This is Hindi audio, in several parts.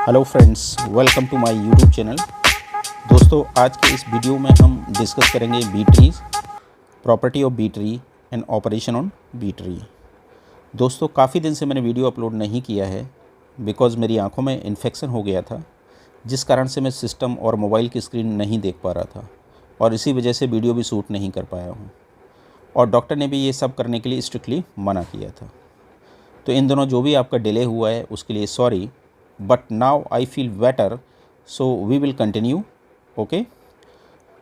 Hello friends, welcome to my YouTube channel. दोस्तों, आज के इस वीडियो में हम डिस्कस करेंगे B trees, property of B tree and operation on B tree. दोस्तों, काफ़ी दिन से मैंने वीडियो अपलोड नहीं किया है बिकॉज़ मेरी आंखों में इन्फेक्शन हो गया था, जिस कारण से मैं सिस्टम और मोबाइल की स्क्रीन नहीं देख पा रहा था और इसी वजह से वीडियो भी शूट नहीं कर पाया हूँ। और डॉक्टर ने भी ये सब करने के लिए स्ट्रिक्टली मना किया था। तो इन दोनों जो भी आपका डिले हुआ है उसके लिए sorry, but now I feel better, so we will continue. Okay,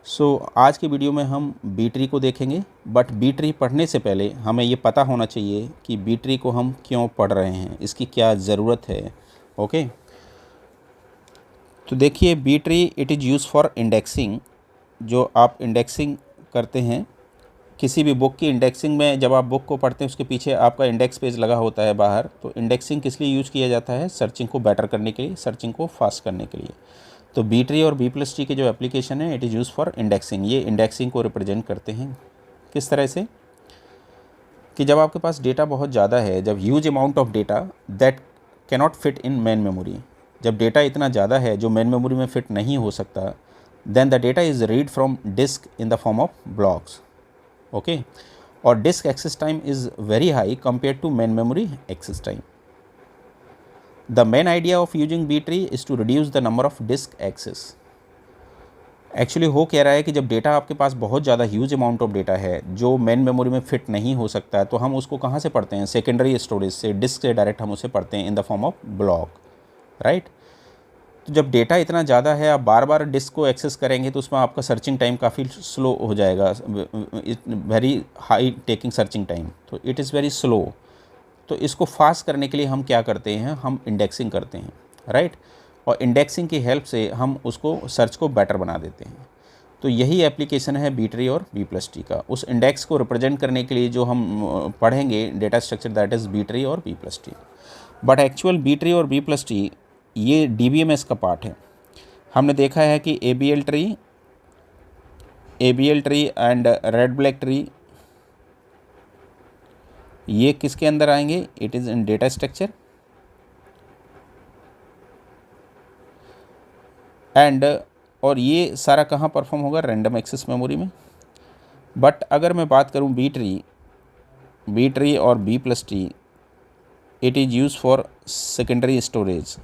so आज के वीडियो में हम बी ट्री को देखेंगे, बट बी ट्री पढ़ने से पहले हमें ये पता होना चाहिए कि बी ट्री को हम क्यों पढ़ रहे हैं, इसकी क्या ज़रूरत है। ओके, तो देखिए, B tree it is use for indexing. जो आप इंडेक्सिंग करते हैं किसी भी बुक की इंडेक्सिंग में, जब आप बुक को पढ़ते हैं उसके पीछे आपका इंडेक्स पेज लगा होता है बाहर। तो इंडेक्सिंग किस लिए यूज़ किया जाता है? सर्चिंग को बेटर करने के लिए, सर्चिंग को फास्ट करने के लिए। तो बी ट्री और बी प्लस ट्री के जो एप्लीकेशन है, it is use for indexing. ये इंडेक्सिंग को रिप्रेजेंट करते हैं किस तरह से कि जब आपके पास डेटा बहुत ज़्यादा है, जब huge amount of data that cannot fit in main memory, जब डेटा इतना ज़्यादा है जो मेन मेमोरी में फिट नहीं हो सकता, then the data is read from disk in the form of blocks. Okay, और disk access time is very high compared to main memory access time. The main idea of using B tree is to reduce the number of disk access. Actually हो कह रहा है कि जब डेटा आपके पास बहुत ज़्यादा ह्यूज अमाउंट ऑफ डेटा है जो मेन मेमोरी में फिट नहीं हो सकता है, तो हम उसको कहाँ से पढ़ते हैं? सेकेंडरी स्टोरेज से, डिस्क से डायरेक्ट हम उसे पढ़ते हैं इन the form of block, right. तो जब डेटा इतना ज़्यादा है, आप बार बार डिस्क को एक्सेस करेंगे तो उसमें आपका सर्चिंग टाइम काफ़ी स्लो हो जाएगा, very high taking searching time, तो इट इज़ वेरी स्लो। तो इसको फास्ट करने के लिए हम क्या करते हैं? हम इंडेक्सिंग करते हैं, राइट। और इंडेक्सिंग की हेल्प से हम उसको सर्च को बेटर बना देते हैं। तो यही एप्लीकेशन है बी ट्री और बी प्लस ट्री का। उस इंडेक्स को रिप्रेजेंट करने के लिए जो हम पढ़ेंगे data structure, that is B tree और B plus tree. But actual B tree और बी प्लस ट्री ये DBMS का पार्ट है। हमने देखा है कि ABL tree and red black tree ये किसके अंदर आएंगे? It is in data structure and, और ये सारा कहाँ परफॉर्म होगा? रैंडम एक्सेस मेमोरी में। बट अगर मैं बात करूँ बी ट्री और B plus tree, it is use for secondary storage,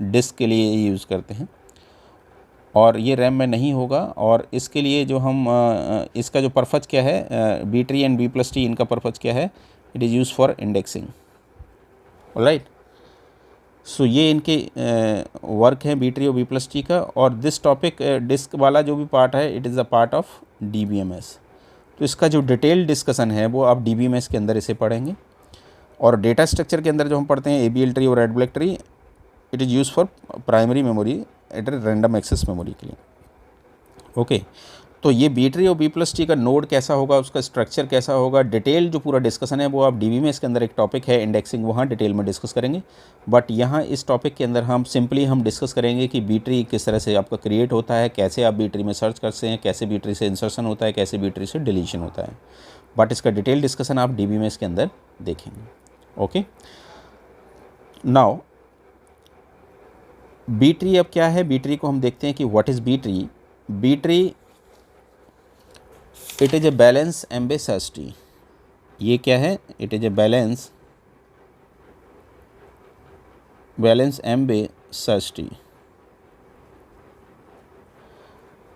disk के लिए यूज़ करते हैं और ये रैम में नहीं होगा। और इसके लिए जो हम इसका जो पर्पज़ क्या है, B tree and B plus tree, इनका पर्पज़ क्या है? It is use for indexing, alright. So ये इनके वर्क है बी ट्री और बी प्लस ट्री का। और दिस टॉपिक डिस्क वाला जो भी पार्ट है, it is a part of DBMS। तो इसका जो डिटेल डिस्कशन है वो आप DBMS के अंदर इसे पढ़ेंगे। और डेटा स्ट्रक्चर के अंदर जो हम पढ़ते हैं ABL ट्री और red black tree, it is use for primary memory at random access memory के लिए। ओके, तो ये बी ट्री और बी प्लस ट्री का नोड कैसा होगा, उसका स्ट्रक्चर कैसा होगा, डिटेल जो पूरा डिस्कशन है वो आप DBMS के अंदर एक टॉपिक है इंडेक्सिंग, वहाँ डिटेल में डिस्कस करेंगे। बट यहाँ इस टॉपिक के अंदर हम सिंपली डिस्कस करेंगे कि बी ट्री किस तरह से आपका क्रिएट होता है, कैसे आप बी ट्री में सर्च करते हैं, कैसे बी ट्री से इंसर्शन होता है, कैसे बी ट्री से डिलीशन होता है। बट इसका डिटेल डिस्कशन आप DBMS के अंदर देखेंगे। ओके, नाउ बी ट्री अब क्या है? बी ट्री को हम देखते हैं कि what is B tree. B tree it is a balance m way search tree. ये क्या है? It is a balance m way search tree,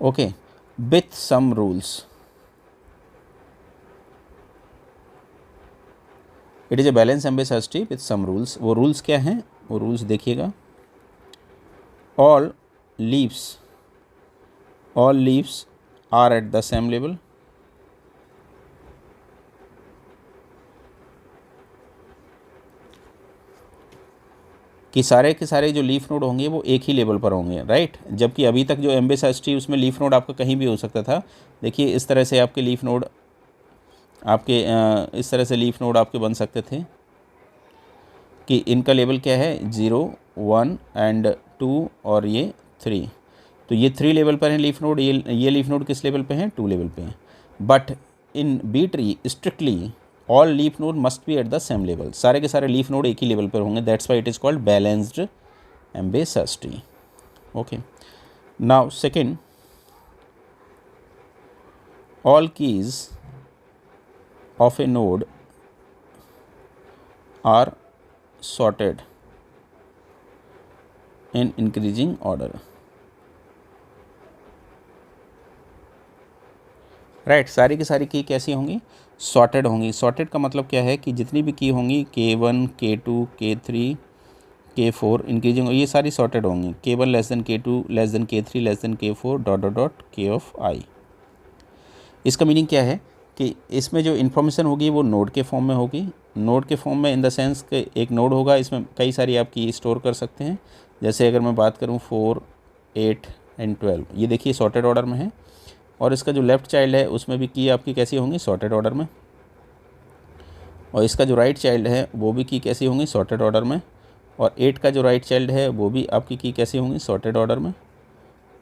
okay, with some rules. It is a balance m way search tree with some rules. वो रूल्स क्या हैं? वो रूल्स देखिएगा। all leaves are at the same level, कि सारे के सारे जो लीफ नोड होंगे वो एक ही लेवल पर होंगे, राइट। जबकि अभी तक जो एम्बे सर्च ट्री उसमें लीफ नोड आपका कहीं भी हो सकता था। देखिए इस तरह से आपके लीफ नोड इस तरह से लीफ नोड आपके बन सकते थे कि इनका लेवल क्या है? 0, 1 एंड 2 और ये 3। तो ये 3 लेवल पर हैं लीफ नोड। ये लीफ नोड किस लेवल पे हैं? 2 लेवल पे हैं। But in B tree strictly all leaf node must be at the same level. सारे के सारे लीफ नोड एक ही लेवल पर होंगे, that's why it is called balanced Embase search tree. Okay. Now second, all keys of a node are sorted in increasing order. Right, सारी की सारी की कैसी होंगी? सॉर्टेड होंगी। सॉर्टेड का मतलब क्या है कि जितनी भी की होंगी K1, K2, K3, K4 increasing, ये सारी सॉर्टेड होंगी। K1 less than K2 less than K3 less than K4 dot dot dot K of I। इसका मीनिंग क्या है कि इसमें जो इन्फॉर्मेशन होगी वो नोड के फॉर्म में होगी। नोड के फॉर्म में इन द सेंस कि एक नोड होगा, इसमें कई सारी आप की स्टोर कर सकते हैं। जैसे अगर मैं बात करूँ 4, 8 एंड 12, ये देखिए सॉर्टेड ऑर्डर में है। और इसका जो लेफ़्ट चाइल्ड है उसमें भी की आपकी कैसी होंगी? सॉर्टेड ऑर्डर में। और इसका जो राइट चाइल्ड है वो भी की कैसी होंगी? सॉर्टेड ऑर्डर में। और 8 का जो राइट चाइल्ड है वो भी आपकी की कैसी होंगी? सॉर्टेड ऑर्डर में।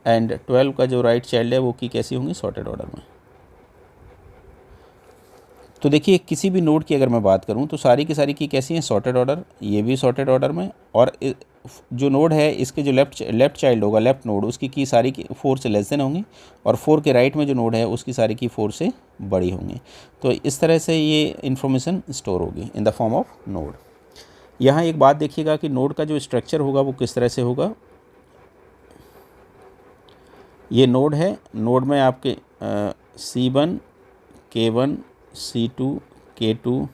एंड 12 का जो राइट चाइल्ड है वो की कैसी होंगी? सॉर्टेड ऑर्डर में। तो देखिए किसी भी नोड की अगर मैं बात करूं तो सारी की सारी की कैसी हैं? Sorted order. ये भी सॉर्टेड ऑर्डर में। और जो नोड है इसके जो लेफ़्ट चाइल्ड होगा, लेफ़्ट नोड, उसकी की सारी की 4 से लेस देन होंगी। और 4 के राइट में जो नोड है उसकी सारी की 4 से बड़ी होंगी। तो इस तरह से ये इन्फॉर्मेशन स्टोर होगी इन द फॉर्म ऑफ नोड। यहाँ एक बात देखिएगा कि नोड का जो स्ट्रक्चर होगा वो किस तरह से होगा। ये नोड है, नोड में आपके C1, K1, C2, K2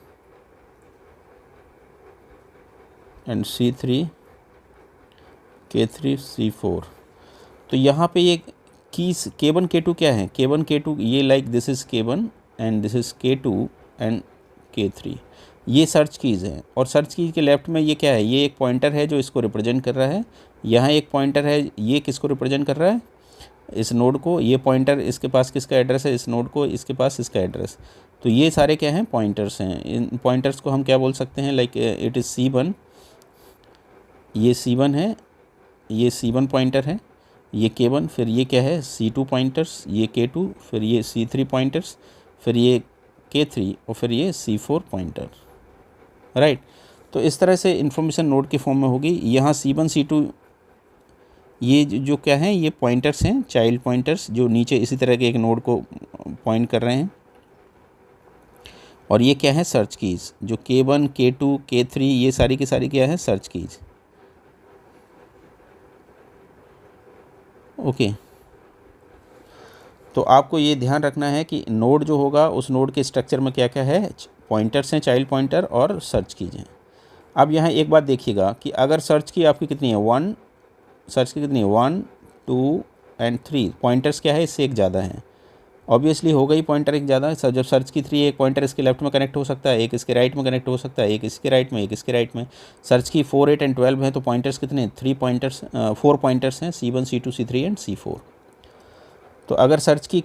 and C3, K3, C4। तो यहाँ पे ये कीज K1, K2 क्या है? K1, K2 ये like this is K1 and this is K2 and K3, ये सर्च कीज़ हैं। और सर्च कीज के लेफ्ट में ये क्या है? ये एक पॉइंटर है जो इसको रिप्रेजेंट कर रहा है। यहाँ एक पॉइंटर है, ये किसको रिप्रेजेंट कर रहा है? इस नोड को। ये पॉइंटर इसके पास किसका एड्रेस है? इस नोड को, इसके पास इसका एड्रेस। तो ये सारे क्या हैं? पॉइंटर्स हैं। इन पॉइंटर्स को हम क्या बोल सकते हैं? लाइक इट इज़ C1, ये C1 है, ये C1 पॉइंटर है, ये K1, फिर ये क्या है? C2 पॉइंटर्स, ये K2, फिर ये C3 पॉइंटर्स, फिर ये K3 और फिर ये C4 पॉइंटर। राइट। तो इस तरह से इन्फॉर्मेशन नोड के फॉर्म में होगी। यहाँ C1, C2 ये जो क्या हैं? ये पॉइंटर्स हैं, चाइल्ड पॉइंटर्स, जो नीचे इसी तरह के एक नोड को पॉइंट कर रहे हैं। और ये क्या है? सर्च कीज़, जो K1, K2, K3 ये सारी की सारी क्या है? Search keys. ओके। तो आपको ये ध्यान रखना है कि नोड जो होगा उस नोड के स्ट्रक्चर में क्या क्या है? पॉइंटर्स हैं, चाइल्ड पॉइंटर और सर्च कीज़ हैं। अब यहाँ एक बात देखिएगा कि अगर सर्च की आपकी कितनी है? 1, सर्च की कितनी है? 1, 2 एंड 3 पॉइंटर्स क्या है? इससे एक ज़्यादा है। ऑब्वियसली होगा ही पॉइंटर एक ज़्यादा। जब सर्च की 3, एक पॉइंटर इसके लेफ्ट में कनेक्ट हो सकता है, एक इसके राइट में कनेक्ट हो सकता है, एक इसके राइट में, एक इसके राइट में। सर्च की 4, 8 एंड 12 है, तो पॉइंटर्स कितने? 4 पॉइंटर्स हैं, C1, C2, C3 and C4। तो अगर सर्च की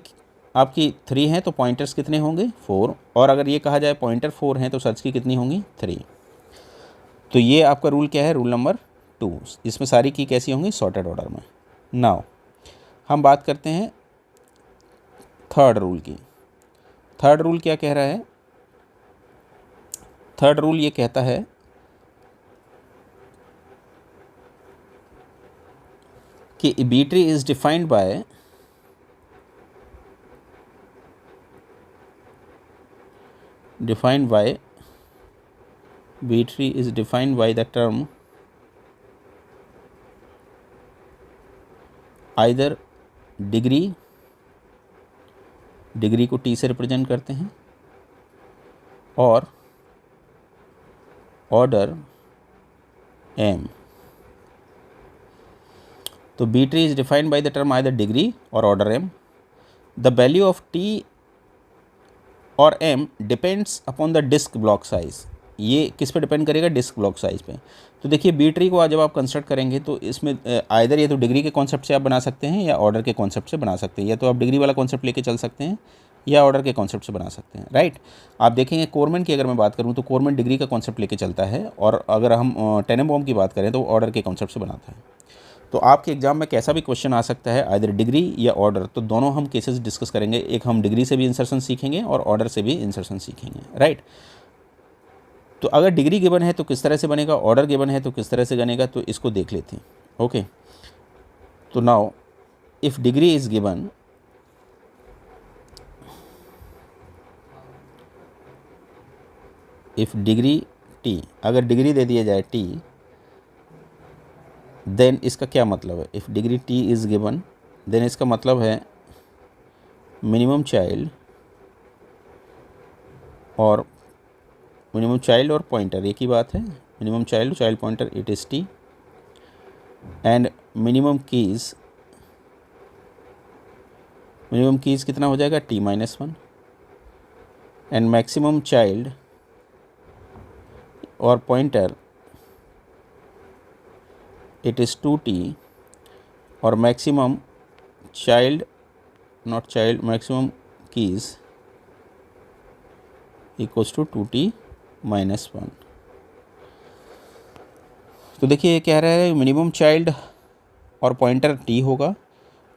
आपकी 3 है तो पॉइंटर्स कितने होंगे? 4। और अगर ये कहा जाए पॉइंटर 4 हैं तो सर्च की कितनी होंगी? 3। तो ये आपका रूल क्या है? Rule number 2। इसमें सारी की कैसी होंगी? सॉर्टेड ऑर्डर में। नाउ हम बात करते हैं थर्ड रूल की। थर्ड रूल क्या कह रहा है? थर्ड रूल ये कहता है कि B tree is defined by B tree is defined by the term either degree को T से रिप्रेजेंट करते हैं, और ऑर्डर M। तो B tree is defined by the term either degree और order M। The value of T और M depends upon the disk block size. ये किस पे डिपेंड करेगा? डिस्क ब्लॉक साइज़ पे। तो देखिए बी ट्री को जब आप कंस्ट्रक्ट करेंगे तो इसमें आइदर ये तो डिग्री के कॉन्सेप्ट से आप बना सकते हैं या ऑर्डर के कॉन्सेप्ट से बना सकते हैं, या तो आप डिग्री वाला कॉन्सेप्ट लेके चल सकते हैं या ऑर्डर के कॉन्सेप्ट से बना सकते हैं। राइट। आप देखेंगे कोरमैन की अगर मैं बात करूँ तो कोरमैन डिग्री का कॉन्सेप्ट लेके चलता है, और अगर हम टेनेबॉम की बात करें तो ऑर्डर के कॉन्सेप्ट से बनाता है। तो आपके एग्जाम में कैसा भी क्वेश्चन आ सकता है, आइदर डिग्री या ऑर्डर, तो दोनों हम केसेस डिस्कस करेंगे। एक हम डिग्री से भी इंसर्शन सीखेंगे और ऑर्डर से भी इंसर्शन सीखेंगे। राइट। तो अगर डिग्री गिवन है तो किस तरह से बनेगा, ऑर्डर गिवन है तो किस तरह से बनेगा, तो इसको देख लेते हैं। ओके, तो now if degree is given, if degree T, अगर डिग्री दे दिया जाए टी, देन इसका क्या मतलब है? If degree T is given, then इसका मतलब है मिनिमम चाइल्ड और पॉइंटर एक ही बात है। Minimum child pointer it is t, and minimum keys कितना हो जाएगा? T minus one, and maximum child और pointer it is two t, और maximum maximum keys equals to 2t minus one. तो देखिए ये कह रहा है मिनिमम चाइल्ड और पॉइंटर t होगा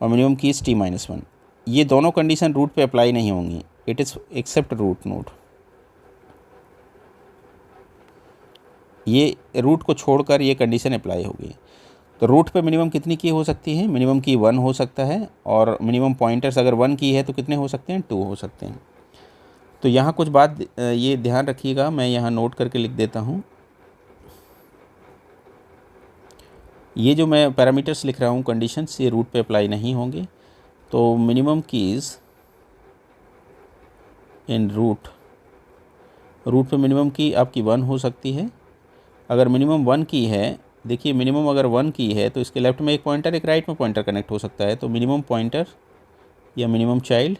और minimum keys t minus one. ये दोनों कंडीशन रूट पे अप्लाई नहीं होंगी, it is except root node. ये रूट को छोड़कर ये कंडीशन अप्लाई होगी। तो रूट पे मिनिमम कितनी की हो सकती है? मिनिमम की 1 हो सकता है, और मिनिमम पॉइंटर्स अगर 1 की है तो कितने हो सकते हैं? 2 हो सकते हैं। तो यहाँ कुछ बात ये ध्यान रखिएगा, मैं यहाँ नोट करके लिख देता हूँ। ये जो मैं पैरामीटर्स लिख रहा हूँ कंडीशंस, ये रूट पे अप्लाई नहीं होंगे। तो मिनिमम कीज़ इन रूट पे मिनिमम की आपकी 1 हो सकती है। अगर मिनिमम 1 की है, देखिए मिनिमम अगर 1 की है तो इसके लेफ्ट में एक पॉइंटर, एक राइट में पॉइंटर कनेक्ट हो सकता है। तो मिनिमम पॉइंटर या मिनिमम चाइल्ड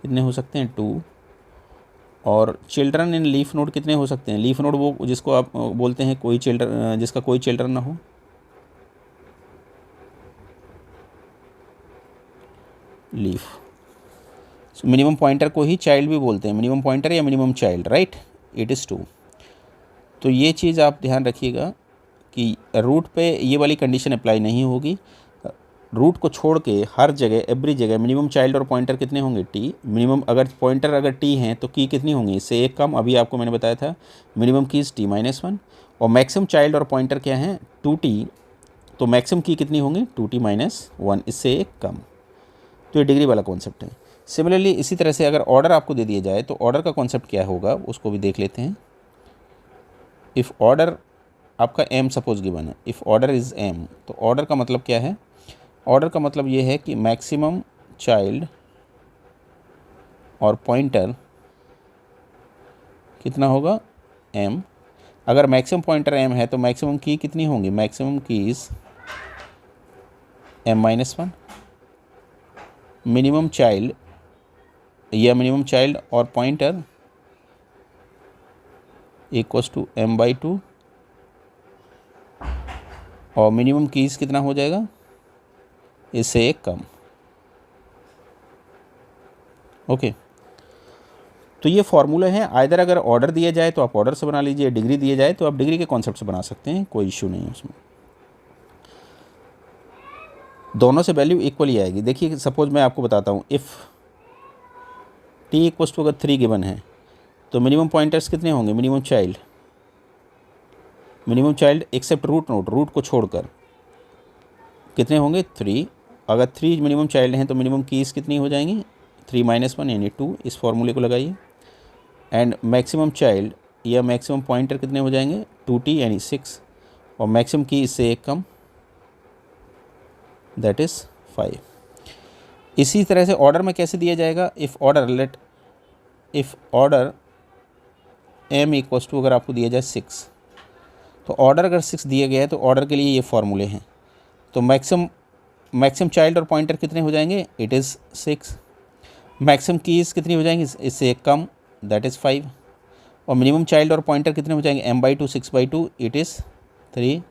कितने हो सकते हैं? 2। और चिल्ड्रन इन लीफ नोड कितने हो सकते हैं? लीफ नोड वो जिसको आप बोलते हैं कोई चिल्ड्रन, जिसका कोई चिल्ड्रन ना हो। लीफ, मिनिमम पॉइंटर को ही चाइल्ड भी बोलते हैं, मिनिमम पॉइंटर या minimum child, right, it is 2। तो ये चीज़ आप ध्यान रखिएगा कि रूट पे ये वाली कंडीशन अप्लाई नहीं होगी। रूट को छोड़ के हर जगह, एवरी जगह मिनिमम चाइल्ड और पॉइंटर कितने होंगे? टी। मिनिमम अगर पॉइंटर अगर टी हैं तो की कितनी होंगी? इससे एक कम। अभी आपको मैंने बताया था minimum keys T minus one, और मैक्सिमम चाइल्ड और पॉइंटर क्या हैं? 2t। तो मैक्सिमम की कितनी होंगी? 2t माइनस वन, इससे एक कम। तो ये डिग्री वाला कॉन्सेप्ट है। सिमिलरली इसी तरह से अगर ऑर्डर आपको दे दिया जाए तो ऑर्डर का कॉन्सेप्ट क्या होगा उसको भी देख लेते हैं। इफ़ ऑर्डर आपका m सपोज गिवन है, इफ़ ऑर्डर इज़ m, तो ऑर्डर का मतलब क्या है? ऑर्डर का मतलब ये है कि मैक्सिमम चाइल्ड और पॉइंटर कितना होगा? m। अगर मैक्सिमम पॉइंटर m है तो मैक्सिमम की कितनी होंगी? Maximum keys m minus one. Minimum child या मिनिमम चाइल्ड और पॉइंटर इक्वल्स टू m/2, और मिनिमम कीज़ कितना हो जाएगा? इससे एक कम। ओके, तो ये फॉर्मूला है। आइदर अगर ऑर्डर दिया जाए तो आप ऑर्डर से बना लीजिए, डिग्री दिया जाए तो आप डिग्री के कॉन्सेप्ट से बना सकते हैं, कोई इश्यू नहीं है उसमें। दोनों से वैल्यू इक्वल ही आएगी। देखिए सपोज मैं आपको बताता हूँ, इफ़ t इक्वल्स टू अगर 3 गिवन है तो मिनिमम पॉइंटर्स कितने होंगे? Minimum child except root node, root को छोड़कर कितने होंगे? 3। अगर 3 मिनिमम चाइल्ड हैं तो मिनिमम कीज़ कितनी हो जाएंगी? 3 माइनस वन यानी 2। इस फॉर्मूले को लगाइए। एंड मैक्सिमम चाइल्ड या मैक्सिमम पॉइंटर कितने हो जाएंगे? 2t यानी 6, और मैक्सिमम की इससे एक कम, दैट इज़ 5। इसी तरह से ऑर्डर में कैसे दिया जाएगा? If order m equals to, अगर आपको दिया जाए 6, तो ऑर्डर अगर 6 दिया गया है तो ऑर्डर के लिए ये फॉर्मूले हैं। तो मैक्सिमम चाइल्ड और पॉइंटर कितने हो जाएंगे? It is 6। मैक्सिमम कीज़ कितनी हो जाएंगी? इससे एक कम, दैट इज़ 5। और मिनिमम चाइल्ड और पॉइंटर कितने हो जाएंगे? m/2 6/2 it is 3।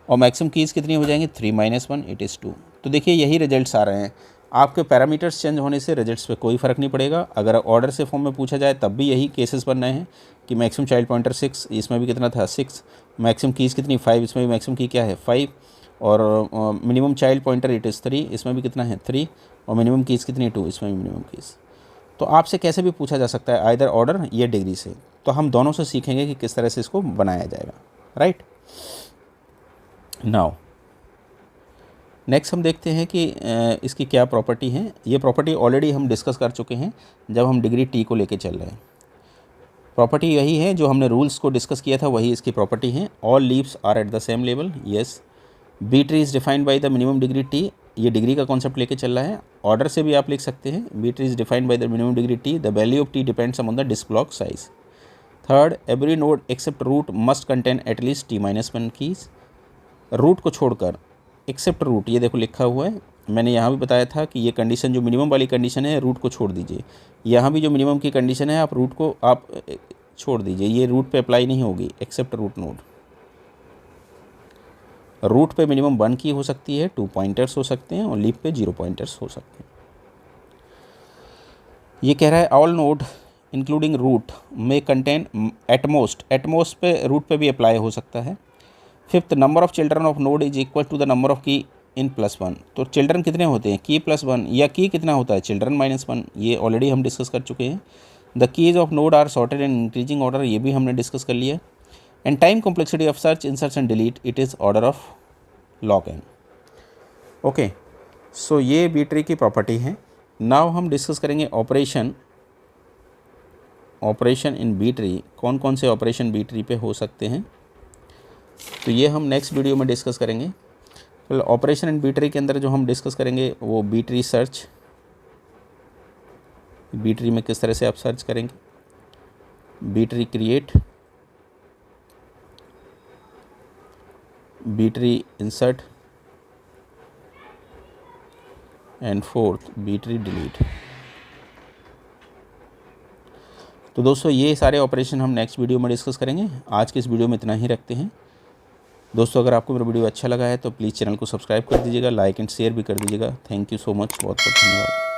और मैक्सिमम कीज़ कितनी हो जाएंगी? 3 माइनस वन इट इज़ 2। तो देखिए यही रिजल्ट्स आ रहे हैं। आपके पैरामीटर्स चेंज होने से रिजल्ट्स पे कोई फ़र्क नहीं पड़ेगा। अगर ऑर्डर से फॉर्म में पूछा जाए तब भी यही केसेस बन रहे हैं कि मैक्सिमम चाइल्ड पॉइंटर 6, इसमें भी कितना था? 6। मैक्सिमम कीज़ कितनी? 5, इसमें भी मैक्सिमम की क्या है? 5। और minimum child pointer it is 3, इसमें भी कितना है? 3। और मिनिमम कीज़ कितनी? 2, इसमें भी मिनिमम कीज़। तो आपसे कैसे भी पूछा जा सकता है, आइदर ऑर्डर या डिग्री से। तो हम दोनों से सीखेंगे कि किस तरह से इसको बनाया जाएगा, राइट। नाउ नेक्स्ट हम देखते हैं कि इसकी क्या प्रॉपर्टी है। ये प्रॉपर्टी ऑलरेडी हम डिस्कस कर चुके हैं जब हम डिग्री टी को लेके चल रहे हैं। प्रॉपर्टी यही है जो हमने रूल्स को डिस्कस किया था, वही इसकी प्रॉपर्टी है। All leaves are at the same level, yes. B tree is defined by the minimum degree T, ये डिग्री का कॉन्सेप्ट लेके चल रहा है। ऑर्डर से भी आप लिख सकते हैं, B tree is defined by the minimum degree T, the value of T depends on the disk block size. Third, every node except root must contain at least t-1 keys. Root को छोड़कर, एक्सेप्ट रूट, ये देखो लिखा हुआ है। मैंने यहाँ भी बताया था कि ये कंडीशन जो मिनिमम वाली कंडीशन है, रूट को छोड़ दीजिए। यहाँ भी जो मिनिमम की कंडीशन है, आप रूट को आप छोड़ दीजिए, ये रूट पे अप्लाई नहीं होगी। एक्सेप्ट रूट नोड, रूट पे मिनिमम 1 की हो सकती है, 2 पॉइंटर्स हो सकते हैं और लीफ पे 0 पॉइंटर्स हो सकते हैं। ये कह रहा है ऑल नोड इंक्लूडिंग रूट में कंटेन एटमोस्ट, एटमोस्ट पे रूट पे भी अप्लाई हो सकता है। Fifth, number of children of node is equal to the number of key in +1। तो चिल्ड्रन कितने होते हैं, की +1, या की कितना होता है, चिल्ड्रन -1, ये ऑलरेडी हम डिस्कस कर चुके हैं। The keys of node are sorted in increasing order, ये भी हमने डिस्कस कर लिया। And time complexity of search, insert and delete, it is order of log n. Okay, so ये बी ट्री की प्रॉपर्टी है। नाउ हम डिस्कस करेंगे ऑपरेशन इन बी ट्री, कौन कौन से ऑपरेशन बी ट्री पे हो सकते हैं, तो ये हम नेक्स्ट वीडियो में डिस्कस करेंगे। तो ऑपरेशन इन बी ट्री के अंदर जो हम डिस्कस करेंगे वो B tree search, B tree में किस तरह से आप सर्च करेंगे, B tree create, B tree insert, and fourth B tree delete. तो दोस्तों ये सारे ऑपरेशन हम नेक्स्ट वीडियो में डिस्कस करेंगे। आज के इस वीडियो में इतना ही रखते हैं। दोस्तों अगर आपको मेरा वीडियो अच्छा लगा है तो प्लीज़ चैनल को सब्सक्राइब कर दीजिएगा, लाइक एंड शेयर भी कर दीजिएगा। थैंक यू सो मच, बहुत बहुत धन्यवाद।